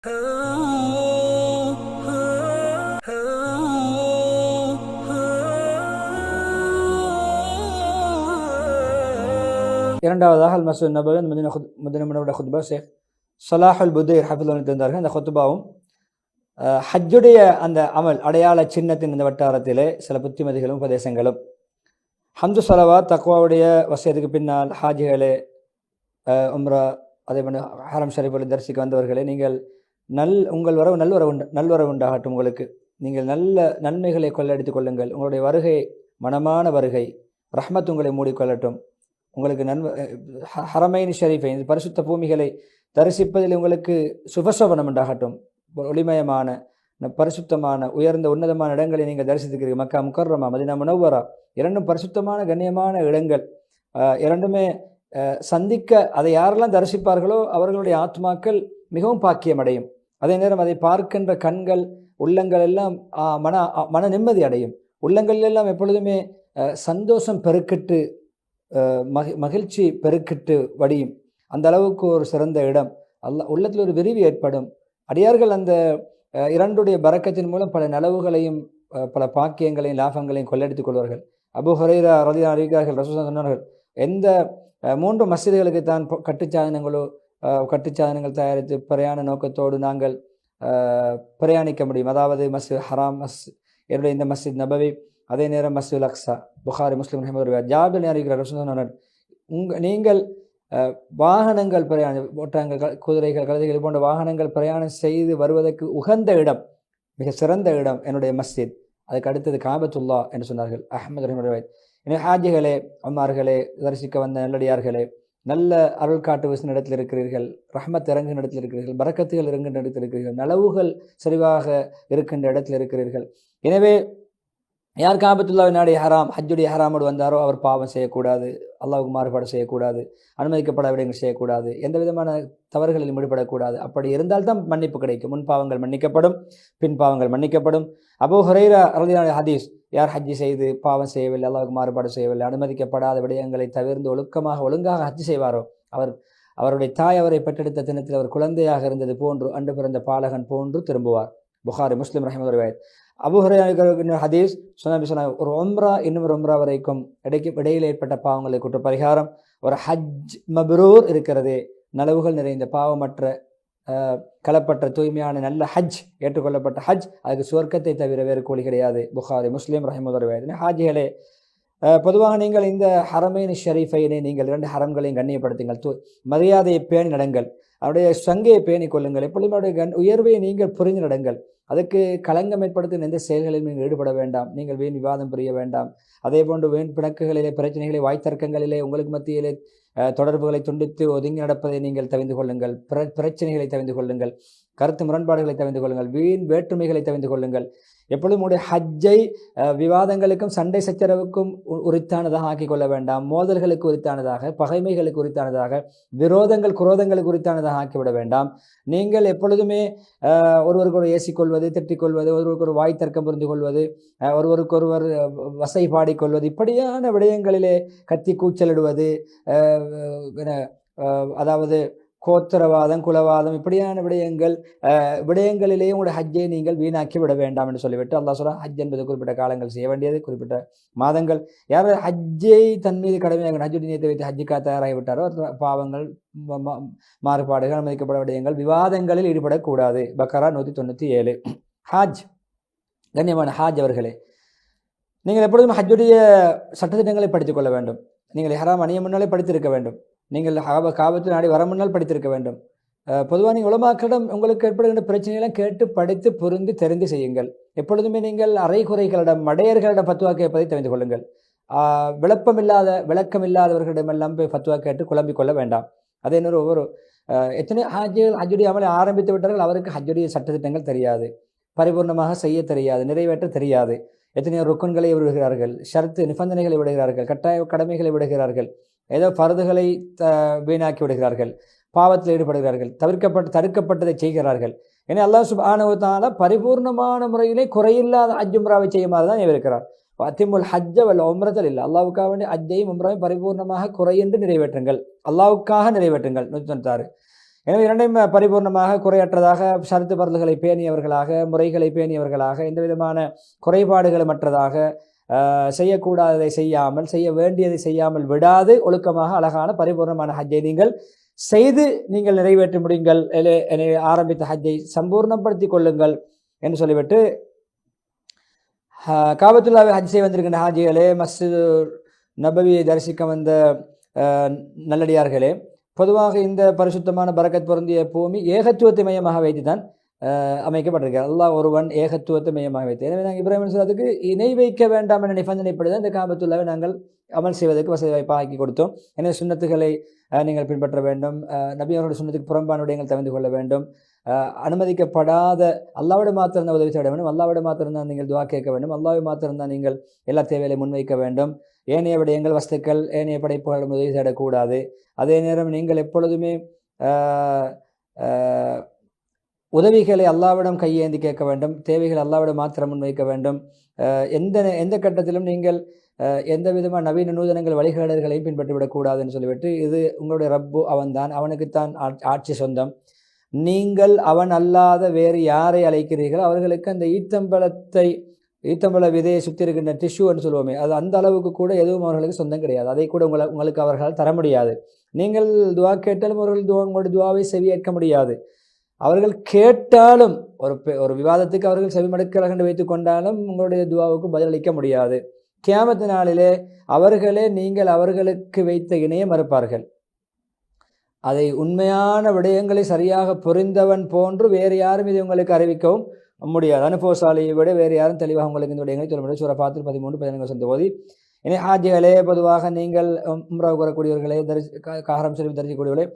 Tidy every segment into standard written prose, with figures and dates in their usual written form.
இரண்டாவதாக அல் மஸ்ஜித் நபவி மதீனா முனவரா குத்பா ஷேக் ஸலாஹுல் புதைர் ஹஃபிதுல்லாஹ் தந்தார்கள். அந்த குத்பாவும் ஹஜ்ஜுடைய அந்த அமல் அடையாள சின்னத்தின் இந்த வட்டாரத்திலே சில புத்திமதிகளும் உபதேசங்களும். ஹம்து ஸலவாத் தக்வாவுடைய வசியத்துக்கு பின்னால் ஹாஜிகளே, உம்ரா அதே போன்று ஹரம் ஷரீஃபுல் தரிசிக்க வந்தவர்களே, நீங்கள் உங்கள் வரவு நல்வரவு உண்டாகட்டும். உங்களுக்கு நீங்கள் நல்ல நன்மைகளை கொள்ளடித்துக் கொள்ளுங்கள். உங்களுடைய வருகை மனமான வருகை, ரஹ்மத் உங்களை மூடிக்கொள்ளட்டும். உங்களுக்கு ஹரமைன் ஷரீஃபை பரிசுத்த பூமிகளை தரிசிப்பதில் உங்களுக்கு சுபசோபனம் உண்டாகட்டும். ஒளிமயமான பரிசுத்தமான உயர்ந்த உன்னதமான இடங்களை நீங்கள் தரிசித்துக்கிறீர்கள். மக்கா முக்கர்ரமா மதீனா முனவ்வரா இரண்டும் பரிசுத்தமான கண்ணியமான இடங்கள். இரண்டுமே சந்திக்க அதை யாரெல்லாம் தரிசிப்பார்களோ அவர்களுடைய ஆத்மாக்கள் மிகவும் பாக்கியம் அடையும். அதே நேரம் அதை பார்க்கின்ற கண்கள் உள்ளங்கள் எல்லாம் மன நிம்மதி அடையும். உள்ளங்கள் எல்லாம் எப்பொழுதுமே சந்தோஷம் பெருக்கிட்டு மகிழ்ச்சி பெருக்கிட்டு வடியும். அந்த அளவுக்கு ஒரு சிறந்த இடம். உள்ளத்தில் ஒரு விரிவு ஏற்படும். அடியார்கள் அந்த இரண்டுடைய பரக்கத்தின் மூலம் பல நலவுகளையும் பல பாக்கியங்களையும் லாபங்களையும் கொள்ளடித்துக் கொள்வார்கள். அபூ ஹுரைரா ரலியல்லாஹு அறிவிக்கிறார்கள், ரசூலுல்லாஹ் சொன்னார்கள், எந்த 3 மஸ்ஜிதுகளுக்கு தான் கட்டுச்சாதனங்கள் தயாரித்து பிரயாண நோக்கத்தோடு நாங்கள் பிரயாணிக்க முடியும். அதாவது மஸ்ஜித் ஹராம், என்னுடைய இந்த மஸ்ஜித் நபவி, அதே நேரம் மஸ்ஜிதுல் அக்ஸா. புகாரி முஸ்லிம் ரஹ்மத்துல்லாஹி ஜாபிர் அறிவிக்கிறார், ரசூலுல்லாஹ் சொன்னார்கள், நீங்கள் வாகனங்கள் பிரயாணம், ஒட்டகங்கள், குதிரைகள், கழுதைகள் போன்ற வாகனங்கள் பிரயாணம் செய்து வருவதற்கு உகந்த இடம், மிக சிறந்த இடம் என்னுடைய மஸ்ஜித். அதுக்கு அடுத்தது காபத்துல்லா என்று சொன்னார்கள் அஹ்மது ரஹ்மத்துல்லாஹி. எனவே ஹாஜிகளே, அம்மார்களே, தரிசிக்க வந்த நல்லடியார்களே, நல்ல அருள் காட்டு வீசின இடத்தில் இருக்கிறீர்கள், ரஹ்மத் இறங்குகின்ற இடத்தில் இருக்கிறீர்கள், பரக்கத்துகள் இறங்குகின்ற இடத்தில் இருக்கிறீர்கள், நலவுகள் சரிவாக இருக்கின்ற இடத்தில் இருக்கிறீர்கள். எனவே யார் காபத்துல்லாஹ் நாடி ஹராம் ஹஜ்ஜுடைய ஹராமோடு வந்தாரோ அவர் பாவம் செய்யக்கூடாது, அல்லாஹ்வுக்கு மாறுபாடு செய்யக்கூடாது, அனுமதிக்கப்பட விடயங்கள் செய்யக்கூடாது, எந்த விதமான தவறுகளில் ஈடுபடக்கூடாது. அப்படி இருந்தால்தான் மன்னிப்பு கிடைக்கும். முன் பாவங்கள் மன்னிக்கப்படும், பின் பாவங்கள் மன்னிக்கப்படும். அபூ ஹுரைரா ரலியல்லாஹு ஹதீஸ், யார் ஹஜ்ஜி செய்து பாவம் செய்யவில்லை, அல்லாஹ்வுக்கு மாறுபாடு செய்யவில்லை, அனுமதிக்கப்படாத விடயங்களை தவிர்த்து ஒழுங்காக ஹஜ்ஜி செய்வாரோ அவருடைய தாய் அவரை பெற்றெடுத்த தினத்தில் அவர் குழந்தையாக இருந்தது போன்று, அன்று பிறந்த பாலகன் போன்று திரும்புவார். புகாரி முஸ்லிம் ரஹ்மத்துல்லாஹி. அபூ ஹுரைரா ஹதீஸ் சொன்ன ஒரு உம்ரா இன்னும் ஒரு உம்ரா வரைக்கும் இடையில் ஏற்பட்ட பாவங்களை குற்ற பரிகாரம், ஒரு ஹஜ் மப்ரூர் இருக்கிறதே, நலவுகள் நிறைந்த பாவமற்ற கலப்பற்ற தூய்மையான நல்ல ஹஜ், ஏற்றுக்கொள்ளப்பட்ட ஹஜ், அதுக்கு சுவர்க்கத்தை தவிர வேறு கூலி கிடையாது. புகாரி முஸ்லிம் ரஹ்மத்துல்லாஹி. ஹாஜிகளே, பொதுவாக நீங்கள் இந்த ஹரமைன் ஷரீஃபைனை நீங்கள் 2 ஹரம்களையும் கண்ணியப்படுத்துங்கள், மரியாதையை பேணி நடங்கள், அவருடைய சங்கையை பேணி கொள்ளுங்கள், எப்பொழுதுமே அவருடைய உயர்வை நீங்கள் புரிந்து நடங்கள். அதுக்கு களங்கம் ஏற்படுத்தும் எந்த செயல்களிலும் நீங்கள் ஈடுபட வேண்டாம். நீங்கள் வீண் விவாதம் புரிய வேண்டாம். அதே போன்று வீண் பிணக்குகளிலே, பிரச்சனைகளை, வாய்த்தர்க்கங்களிலே, உங்களுக்கு மத்தியிலே தொடர்புகளை துண்டித்து ஒதுங்கி நடப்பதை நீங்கள் தவிர்த்து கொள்ளுங்கள். பிரச்சனைகளை தவிர்த்து கொள்ளுங்கள், கருத்து முரண்பாடுகளை தவிர்த்து கொள்ளுங்கள், வீண் வேற்றுமைகளை தவிர்த்து கொள்ளுங்கள். எப்பொழுதும் உடைய ஹஜ்ஜை விவாதங்களுக்கும் சண்டை சச்சரவுக்கும் உரித்தானதாக ஆக்கிக் கொள்ள வேண்டாம். மோதல்களுக்கு உரித்தானதாக, பகைமைகளுக்கு உரித்தானதாக, விரோதங்கள் குரோதங்களுக்கு உரித்தானதாக ஆக்கிவிட வேண்டாம். நீங்கள் எப்பொழுதுமே ஒருவருக்கொரு ஏசிக்கொள்வது, திட்டிக்கொள்வது, ஒருவருக்கு ஒரு வாய் தர்க்கம் புரிந்து கொள்வது, ஒருவருக்கொருவர் வசை பாடிக்கொள்வது, இப்படியான விடயங்களிலே கத்தி கூச்சலிடுவது, அதாவது கோத்திரவாதம், குலவாதம், இப்படியான விடயங்களிலேயே உங்களுடைய ஹஜ்ஜை நீங்கள் வீணாக்கி விட வேண்டாம் என்று சொல்லிவிட்டு அல்லாஹ் சொல்றான், ஹஜ் என்பது குறிப்பிட்ட காலங்கள் செய்ய வேண்டியது, குறிப்பிட்ட மாதங்கள். யாராவது ஹஜ்ஜை தன் மீது கடமையாக ஹஜ்ஜுடைய நியத்தை வைத்து ஹஜ்ஜுக்காக தயாராகிவிட்டாரோ பாவங்கள், மாறுபாடுகள், அனுமதிக்கப்பட விடயங்கள், விவாதங்களில் ஈடுபடக்கூடாது. பக்கரா 197. ஹஜ், கண்ணியமான ஹாஜ் அவர்களே, நீங்கள் எப்பொழுதும் ஹஜ்ஜுடைய சட்டத்திட்டங்களை படித்துக் கொள்ள வேண்டும். நீங்கள் ஹராம் அணிய முன்னாலே படித்திருக்க வேண்டும். நீங்கள் காபத்து நாடி வர முன்னால் படித்திருக்க வேண்டும். பொதுவாக நீங்கள் உலமாக்களிடம் உங்களுக்கு ஏற்படுகின்ற பிரச்சனைகளாம் கேட்டு படித்து புரிந்து தெரிந்து செய்யுங்கள். எப்பொழுதுமே நீங்கள் அரைகுறைகளிடம், மடையர்களிடம் ஃபத்வா கேட்பதை தெரிந்து கொள்ளுங்கள். விளக்கம் இல்லாதவர்களிடமெல்லாம் போய் ஃபத்வா கேட்டு குழம்பிக் கொள்ள வேண்டாம். அதே நேரம் ஒவ்வொரு எத்தனை ஹஜ்ஜுடைய அமலை ஆரம்பித்து விட்டார்கள், அவருக்கு ஹஜ்ஜுடைய சட்டத்திட்டங்கள் தெரியாது, பரிபூர்ணமாக செய்ய தெரியாது, நிறைவேற்ற தெரியாது. எத்தனையோ ருக்குன்களை விடுகிறார்கள், ஷர்த்து நிபந்தனைகளை விடுகிறார்கள், கட்டாய கடமைகளை விடுகிறார்கள், ஏதோ பருதுகளை வீணாக்கி விடுகிறார்கள், பாவத்தில் ஈடுபடுகிறார்கள், தடுக்கப்பட்டதை செய்கிறார்கள். ஏன்னா அல்லாஹ் சுப்ஹானஹு வ தஆலா பரிபூர்ணமான முறையிலே குறையில்லாத ஹஜ் உம்ராவை செய்யுமாறு தான் இருக்கிறார். அத்திமுல் ஹஜ்ஜ வல் உம்ரத லில்லாஹ், அல்லாஹ்வுக்காக வேண்டிய ஹஜ்ஜையும் உம்ராவையும் பரிபூர்ணமாக குறையின்றி நிறைவேற்றுங்கள், அல்லாஹ்வுக்காக நிறைவேற்றுங்கள். 196. எனவே இரண்டையும் பரிபூர்ணமாக குறையற்றதாக ஷரத்து பரல்களை பேணியவர்களாக, முறைகளை பேணியவர்களாக, எந்த விதமான குறைபாடுகளும் மற்றதாக, செய்யக்கூடாததை செய்யாமல், செய்ய வேண்டியதை செய்யாமல் விடாது ஒழுக்கமாக அழகான பரிபூர்ணமான ஹஜ்ஜை நீங்கள் செய்து நீங்கள் நிறைவேற்ற முடியுங்கள். எனவே ஆரம்பித்த ஹஜ்ஜை சம்பூர்ணப்படுத்தி கொள்ளுங்கள் என்று சொல்லிவிட்டு, காபத்துல்லாவை ஹஜ் செய்ய வந்திருக்கின்ற ஹாஜிகளே, மஸ்ஜித் நபவியை தரிசிக்க வந்த நல்லடியார்களே, பொதுவாக இந்த பரிசுத்தமான பரக்கத் பொருந்திய பூமி ஏகத்துவத்தை மையமாக வைத்து தான் அமைக்கப்பட்டிருக்கிறார். அல்லாஹ் ஒருவன் ஏகத்துவத்தை மையமாக வைத்து. எனவே நாங்கள் இப்ராஹிம் அலைஹிஸ்ஸலாத்துக்கு இணை வைக்க வேண்டாம் என்ற நிபந்தனைப்படி தான் இந்த காபத்துல்லாவை நாங்கள் அமல் செய்வதற்கு வசதி வாய்ப்பாக ஆக்கி கொடுத்தோம். எனவே சுன்னத்துகளை நீங்கள் பின்பற்ற வேண்டும். நபி அவர்களுடைய சுன்னத்துக்கு புறம்பான விடயங்கள் தவிர்த்து கொள்ள வேண்டும். அனுமதிக்கப்படாத அல்லாஹ்வோடு மாத்திரம் உதவி தேட வேண்டும். அல்லாஹ்வோடு மாத்திரம் தான் நீங்கள் துஆ கேட்க வேண்டும். அல்லாஹ்வை மாத்திரம் தான் நீங்கள் எல்லா தேவைகளை முன்வைக்க வேண்டும். ஏனைய விடயங்கள், வஸ்துக்கள், ஏனைய படைப்புகளிடம் உதவி தேடக்கூடாது. அதே நேரம் நீங்கள் எப்பொழுதுமே உதவிகளை அல்லாஹ்விடம் கையேந்தி கேட்க வேண்டும். தேவைகள் அல்லாஹ்விடம் மாத்திரம் முன்வைக்க வேண்டும். எந்த கட்டத்திலும் நீங்கள் எந்த விதமான நவீன நூதனங்கள் வழிகாடல்களையும் பின்பற்றிவிடக்கூடாதுன்னு சொல்லிவிட்டு, இது உங்களுடைய ரப்பு அவன்தான், அவனுக்குத்தான் ஆட்சி சொந்தம். நீங்கள் அவன் அல்லாத வேறு யாரை அழைக்கிறீர்களோ அவர்களுக்கு அந்த ஈத்தம்பழ விதையை சுற்றி இருக்கின்ற டிஷ்யூன்னு சொல்லுவோமே, அது அந்த அளவுக்கு கூட எதுவும் அவர்களுக்கு சொந்தம் கிடையாது. அதை கூட உங்களுக்கு அவர்களால் தர முடியாது. நீங்கள் துவா கேட்டாலும் அவர்கள் உங்களுடைய துவாவை செவியேற்க முடியாது. அவர்கள் கேட்டாலும் ஒரு விவாதத்துக்கு அவர்கள் செவிமடுக்கிறார்கள் என்று வைத்துக் கொண்டாலும் உங்களுடைய துவாவுக்கு பதிலளிக்க முடியாது. கியாமத் நாளிலே அவர்களே நீங்கள் அவர்களுக்கு வைத்த இணையை மறுப்பார்கள். அதை உண்மையான விடயங்களை சரியாக புரிந்தவன் போன்று வேறு யாரும் இதை உங்களுக்கு அறிவிக்கவும் முடியாது. அனுபவசாலியை விட வேறு யாரும் தெளிவாக உங்களுக்கு இந்த விடயங்களை சொல்ல முடியாது. சூரா ஃபாத்திர் 13-14 சொந்த போது, இனி ஹாஜிகளே, பொதுவாக நீங்கள் உம்ராவுக்கு வரக்கூடியவர்களே, ஹரம் ஷரீஃப் தரிசிக்கக்கூடியவர்களே,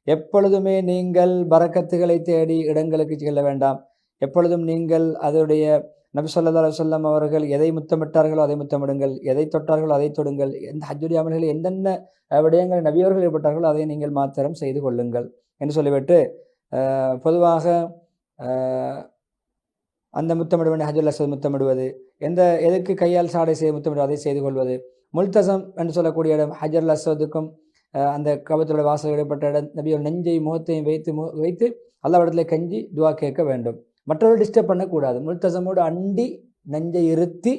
எப்பொழுதுமே நீங்கள் பரக்கத்துகளை தேடி இடங்களுக்கு செல்ல வேண்டாம். எப்பொழுதும் நீங்கள் அதனுடைய நபி ஸல்லல்லாஹு அலைஹி வஸல்லம் அவர்கள் எதை முத்தமிட்டார்களோ அதை முத்தமிடுங்கள், எதை தொட்டார்களோ அதை தொடுங்கள். எந்த ஹஜ்ஜுடைய அமல்கள் எந்தென்ன விடயங்கள் நபியவர்கள் ஏற்பட்டார்களோ அதை நீங்கள் மாத்திரம் செய்து கொள்ளுங்கள் என்று சொல்லிவிட்டு, பொதுவாக அந்த முத்தமிடுவனை ஹஜ்ஜுல் அஸ்வத் முத்தமிடுவது, எதற்கு கையால் சாடை செய்ய முத்தமிடுவது அதை செய்து கொள்வது, முல்தசம் என்று சொல்லக்கூடிய இடம் ஹஜ்ஜுல் அஸ்வதுக்கும் அந்த கபத்துடைய வாசல் இடைப்பட்ட இடம், நபியோட நெஞ்சை முகத்தையும் வைத்து அல்லாஹ்விடத்தில் கஞ்சி துவா கேட்க வேண்டும். மற்றவர்கள் டிஸ்டர்ப் பண்ணக்கூடாது. முல்தசமோடு அண்டி நெஞ்சை இருத்தி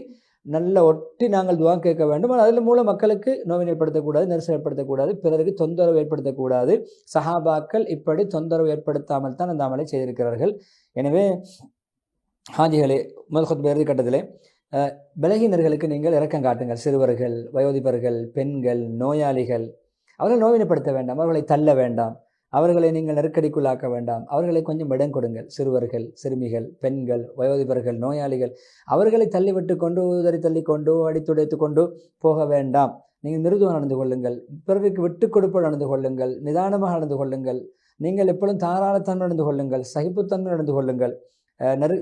நல்ல ஒட்டி நாங்கள் துவா கேட்க வேண்டும். அதில் மூலம் மக்களுக்கு நோவினை ஏற்படுத்தக்கூடாது, நெரிசல் ஏற்படுத்தக்கூடாது, பிறருக்கு தொந்தரவு ஏற்படுத்தக்கூடாது. சஹாபாக்கள் இப்படி தொந்தரவு ஏற்படுத்தாமல் தான் அந்த அமலை செய்திருக்கிறார்கள். எனவே ஹாஜிகளே, முதல் குத்பா இறுதி கட்டத்திலே பலகீனர்களுக்கு நீங்கள் இரக்கம் காட்டுங்கள். சிறுவர்கள், வயோதிபர்கள், பெண்கள், நோயாளிகள், அவர்கள் நோவினைப்படுத்த வேண்டாம், அவர்களை தள்ள வேண்டாம், அவர்களை நீங்கள் நெருக்கடிக்குள்ளாக்க வேண்டாம். அவர்களை கொஞ்சம் இடம் கொடுங்கள். சிறுவர்கள், சிறுமிகள், பெண்கள், வயோதிபர்கள், நோயாளிகள், அவர்களை தள்ளிவிட்டு கொண்டு உதறி தள்ளி கொண்டு அடித்துடைத்து கொண்டு போக வேண்டாம். நீங்கள் மிருதுவாக நடந்து கொள்ளுங்கள். பிறருக்கு விட்டு கொடுப்பு நடந்து கொள்ளுங்கள். நிதானமாக நடந்து கொள்ளுங்கள். நீங்கள் எப்பொழுதும் தாராளத்தன்மை நடந்து கொள்ளுங்கள். சகிப்புத்தன்மை நடந்து கொள்ளுங்கள்.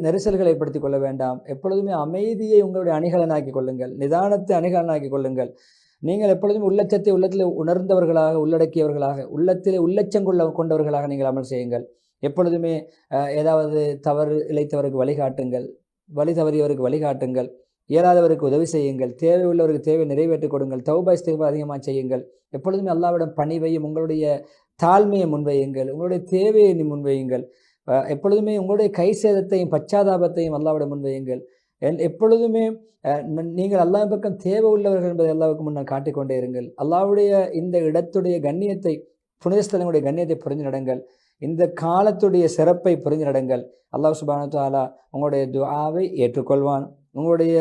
நெரிசல்களை ஏற்படுத்திக் கொள்ள வேண்டாம். எப்பொழுதுமே அமைதியை உங்களுடைய அணிகலனாக்கி கொள்ளுங்கள். நிதானத்தை அணிகலனாக்கி கொள்ளுங்கள். நீங்கள் எப்பொழுதுமே உள்ளச்சத்தை உள்ளத்தில் உணர்ந்தவர்களாக, உள்ளடக்கியவர்களாக, உள்ளத்திலே உள்ளச்சம் கொண்டவர்களாக நீங்கள் அமல் செய்யுங்கள். எப்பொழுதுமே ஏதாவது தவறு இழைத்தவருக்கு வழிகாட்டுங்கள், வழி தவறியவருக்கு வழிகாட்டுங்கள், இயலாதவருக்கு உதவி செய்யுங்கள், தேவை உள்ளவருக்கு தேவை நிறைவேற்றிக் கொடுங்கள், தௌபா இஸ்திக்பார் அதிகமாக செய்யுங்கள். எப்பொழுதுமே அல்லாஹ்விடம் பணிவையும் உங்களுடைய தாழ்மையை முன்வையுங்கள், உங்களுடைய தேவையை முன்வையுங்கள். எப்பொழுதுமே உங்களுடைய கை சேதத்தையும் பச்சாதாபத்தையும் அல்லாஹ்விடம் முன்வையுங்கள். எப்பொழுதுமே நீங்கள் அல்லாஹ் பக்கம் தேவை உள்ளவர்கள் என்பதை அல்லாஹ்வுக்கு முன்னால் காட்டிக்கொண்டே இருங்கள். அல்லாஹ்வுடைய இந்த இடத்துடைய கண்ணியத்தை, புனித ஸ்தலங்களுடைய கண்ணியத்தை புரிந்து நடங்கள். இந்த காலத்துடைய சிறப்பை புரிந்து நடங்கள். அல்லாஹ் சுப்ஹானஹு வ தஆலா உங்களுடைய துஆவை ஏற்றுக்கொள்வான். உங்களுடைய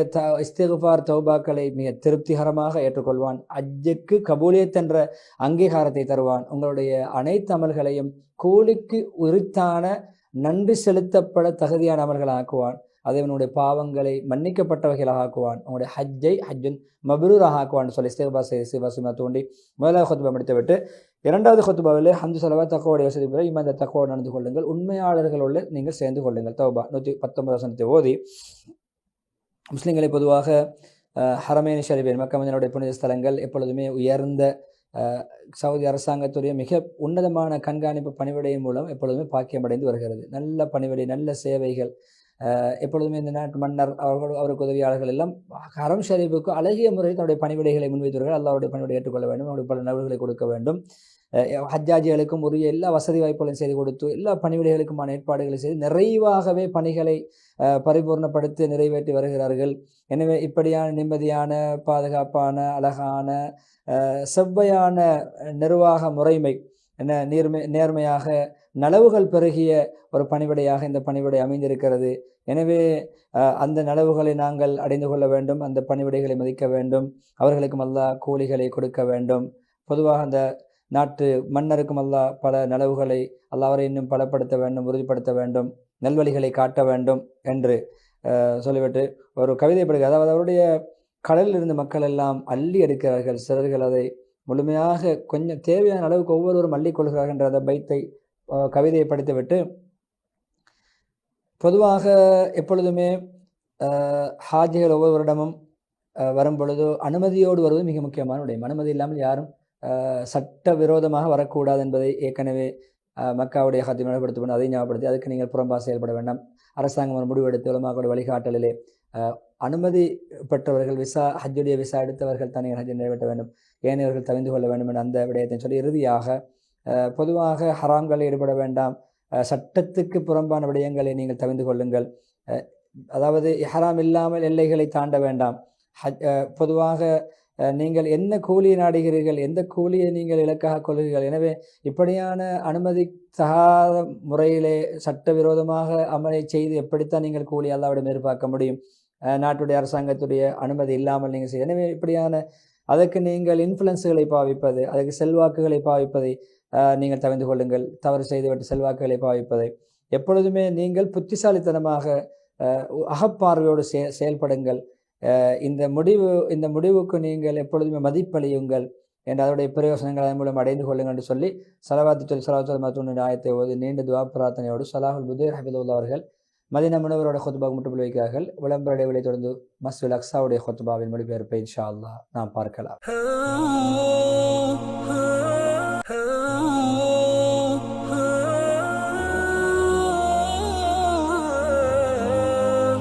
இஸ்திக்ஃபார் தௌபாக்களை மிக திருப்திகரமாக ஏற்றுக்கொள்வான். ஹஜ்ஜுக்கு கபூலியத் என்ற அங்கீகாரத்தை தருவான். உங்களுடைய அனைத்து அமல்களையும் கூலிக்கு உரித்தான நன்றி செலுத்தப்பட தகுதியான அமல்களை ஆக்குவான். அதனுடைய பாவங்களை மன்னிக்கப்பட்டவைகளாக ஆக்குவான். உங்களுடைய ஹஜ்ஜுன் மப்ரூராக ஆக்குவான் சொல்லி இஸ்திக்ஃபார் தோண்டி முதலாவது குத்பா முடித்துவிட்டு, இரண்டாவது குத்பாவில் ஹம்து ஸலவாத் தக்வாவுடைய வசதி பெற இந்த தக்வாவோடு நடந்து கொள்ளுங்கள். உண்மையாளர்களோடு நீங்கள் சேர்ந்து கொள்ளுங்கள். தௌபா 119 ஓதி, முஸ்லிம்களை பொதுவாக ஹரமேன் ஷரீஃபைன் மக்கா மதீனாவுடைய புனித ஸ்தலங்கள் எப்பொழுதுமே உயர்ந்த சவுதி அரசாங்கத்துடைய மிக உன்னதமான கண்காணிப்பு பணிவிடையின் மூலம் எப்பொழுதுமே பாக்கியமடைந்து வருகிறது. நல்ல பணிவிடை, நல்ல சேவைகள். எப்பொழுதுமே இந்த நாட்டு மன்னர் அவருக்கு உதவியாளர்கள் எல்லாம் ஹரம் ஷரீஃபுக்கு அழகிய முறையில் தன்னுடைய பணிவிடைகளை முன்வைத்தவர்கள். அல்லாஹ்வுடைய பணிவிடை ஏற்றுக்கொள்ள வேண்டும், அவருடைய பல நபர்களை கொடுக்க வேண்டும். ஹஜ்ஜாஜிகளுக்கும் உரிய எல்லா வசதி வாய்ப்புகளையும் செய்து கொடுத்து எல்லா பணிவிடைகளுக்குமான ஏற்பாடுகளை செய்து நிறைவாகவே பணிகளை பரிபூர்ணப்படுத்தி நிறைவேற்றி வருகிறார்கள். எனவே இப்படியான நிம்மதியான, பாதுகாப்பான, அழகான, செவ்வையான நிர்வாக முறைமை, நேர்மையாக நலவுகள் பெருகிய ஒரு பணிவிடையாக இந்த பணிவிடை அமைந்திருக்கிறது. எனவே அந்த நலவுகளை நாங்கள் அடைந்து கொள்ள வேண்டும், அந்த பணிவிடைகளை மதிக்க வேண்டும், அவர்களுக்கும் அல்லாஹ் கூலிகளை கொடுக்க வேண்டும். பொதுவாக அந்த நாட்டு மன்னருக்கும் அல்லாஹ் பல நலவுகளை அல்லாஹ்வை இன்னும் பலப்படுத்த வேண்டும், உறுதிப்படுத்த வேண்டும், நல்வழிகளை காட்ட வேண்டும் என்று சொல்லிவிட்டு ஒரு கவிதை படுகிறது. அதாவது அவருடைய கடலில் இருந்து மக்கள் எல்லாம் அள்ளி எடுக்கிறார்கள், சிலர்கள் அதை முழுமையாக கொஞ்சம் தேவையான அளவுக்கு ஒவ்வொருவரும் அள்ளி கொள்கிறார்கள் என்ற அந்த பைத்தை கவிதையை படித்துவிட்டு, பொதுவாக எப்பொழுதுமே ஹாஜிகள் ஒவ்வொரு வருடமும் வரும் பொழுதோ அனுமதியோடு வருவது மிக முக்கியமான விடயம். அனுமதி இல்லாமல் யாரும் சட்ட விரோதமாக வரக்கூடாது என்பதை ஏற்கனவே மக்காவுடைய ஹத்தி நடைபடுத்தப்படும், அதை ஞாபகப்படுத்தி அதுக்கு நீங்கள் புறம்பாக செயல்பட வேண்டாம். அரசாங்கம் ஒரு முடிவெடுத்து உலமாக்களுடைய வழிகாட்டலிலே அனுமதி பெற்றவர்கள், ஹஜ்ஜுடைய விசா எடுத்தவர்கள் தனியாக ஹஜ்ஜை நிறைவேற்ற வேண்டும், ஏனையவர்கள் தவிர்த்து கொள்ள வேண்டும் என்ற அந்த விடயத்தை சொல்லி இறுதியாக பொதுவாக ஹராம்களில் ஈடுபட வேண்டாம், சட்டத்துக்கு புறம்பான விடயங்களை நீங்கள் தவிர்த்து கொள்ளுங்கள், அதாவது ஹராம் இல்லாமல் எல்லைகளை தாண்ட வேண்டாம். பொதுவாக நீங்கள் என்ன கூலியை நாடுகிறீர்கள், எந்த கூலியை நீங்கள் இலக்காக கொள்கிறீர்கள். எனவே இப்படியான அனுமதி தகாத முறையிலே சட்டவிரோதமாக அமலை செய்து எப்படித்தான் நீங்கள் கூலி அல்லாவிடம் எதிர்பார்க்க முடியும்? நாட்டுடைய அரசாங்கத்துடைய அனுமதி இல்லாமல் நீங்கள் செய்ய. எனவே இப்படியான அதற்கு நீங்கள் இன்ஃப்ளூயன்ஸுகளை பாவிப்பது, அதுக்கு செல்வாக்குகளை பாவிப்பதை நீங்கள் தவிர்த்து கொள்ளுங்கள். தவறு செய்துவிட்டு செல்வாக்குகளை பாவிப்பதை எப்பொழுதுமே நீங்கள் புத்திசாலித்தனமாக அகப்பார்வையோடு செயல்படுங்கள். இந்த முடிவுக்கு நீங்கள் எப்பொழுதுமே மதிப்பளியுங்கள் என்ற அதனுடைய பிரயோசனங்கள் அதன் மூலம் அடைந்து கொள்ளுங்கள் என்று சொல்லி சலவாத்து ஆயத்தை ஓதி நீண்ட துவா பிரார்த்தனையோடு சலாஹுல் புதீர் ஹபிதுல்லா அவர்கள் மதீனா முனவரோட ஹுத்பாவுக்கு முற்றுப்புள்ளி வைக்கிறார்கள். விளம்பர இடைவெளி தொடர்ந்து மஸ்ஜிதுல் அக்ஸாவுடைய ஹுத்பாவின் மொழிபெயர்ப்பை இன்ஷா அல்லாஹ் நாம் பார்க்கலாம்.